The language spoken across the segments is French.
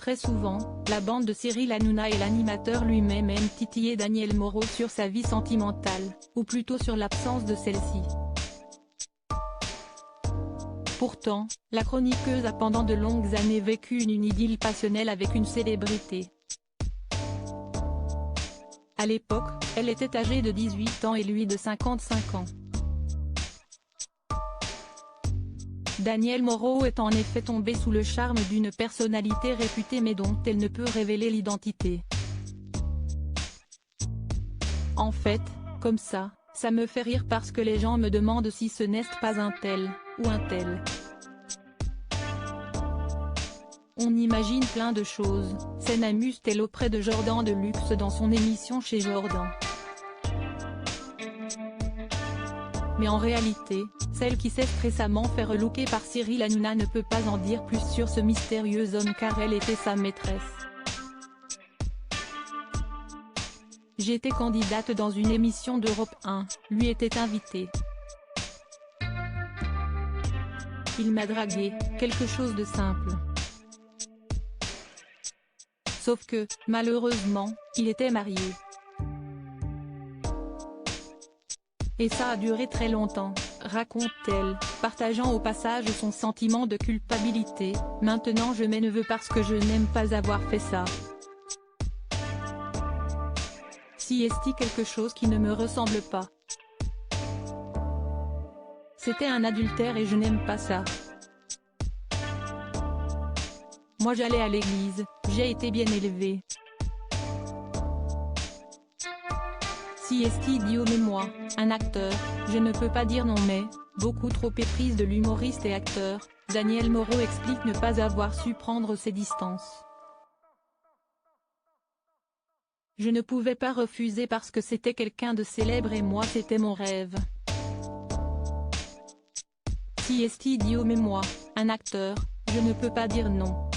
Très souvent, la bande de Cyril Hanouna et l'animateur lui-même aiment titiller Daniel Moreau sur sa vie sentimentale, ou plutôt sur l'absence de celle-ci. Pourtant, la chroniqueuse a pendant de longues années vécu une idylle passionnelle avec une célébrité. À l'époque, elle était âgée de 18 ans et lui de 55 ans. Daniel Moreau est en effet tombé sous le charme d'une personnalité réputée mais dont elle ne peut révéler l'identité. En fait, comme ça me fait rire parce que les gens me demandent si ce n'est pas un tel, ou un tel. On imagine plein de choses, scène amuse-t-elle auprès de Jordan de Luxe dans son émission Chez Jordan. Mais en réalité, celle qui s'est récemment fait relooker par Cyril Hanouna ne peut pas en dire plus sur ce mystérieux homme car elle était sa maîtresse. J'étais candidate dans une émission d'Europe 1, lui était invité. Il m'a dragué, quelque chose de simple. Sauf que, malheureusement, il était marié. Et ça a duré très longtemps, raconte-t-elle, partageant au passage son sentiment de culpabilité. Maintenant je m'énerve parce que je n'aime pas avoir fait ça. Si est-il quelque chose qui ne me ressemble pas. C'était un adultère et je n'aime pas ça. Moi j'allais à l'église, j'ai été bien élevée. Si est-il dit mais moi, un acteur, je ne peux pas dire non mais, beaucoup trop éprise de l'humoriste et acteur, Daniel Moreau explique ne pas avoir su prendre ses distances. Je ne pouvais pas refuser parce que c'était quelqu'un de célèbre et moi c'était mon rêve. Si est-il dit mais moi, un acteur, je ne peux pas dire non.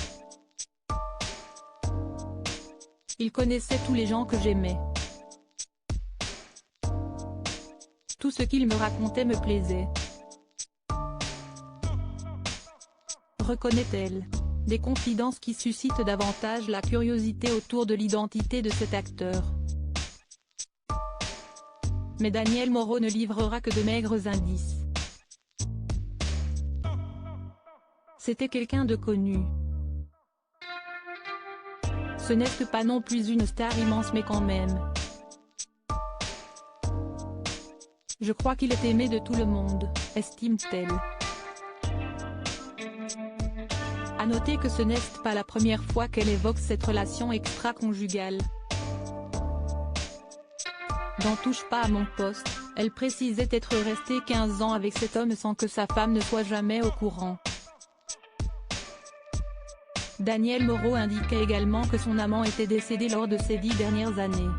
Il connaissait tous les gens que j'aimais. Tout ce qu'il me racontait me plaisait. Reconnaît-elle. Des confidences qui suscitent davantage la curiosité autour de l'identité de cet acteur. Mais Daniel Moreau ne livrera que de maigres indices. C'était quelqu'un de connu. Ce n'est pas non plus une star immense mais quand même. Je crois qu'il est aimé de tout le monde, estime-t-elle. À noter que ce n'est pas la première fois qu'elle évoque cette relation extra-conjugale. Dans Touche pas à mon poste, elle précisait être restée 15 ans avec cet homme sans que sa femme ne soit jamais au courant. Daniel Moreau indiquait également que son amant était décédé lors de ces 10 dernières années.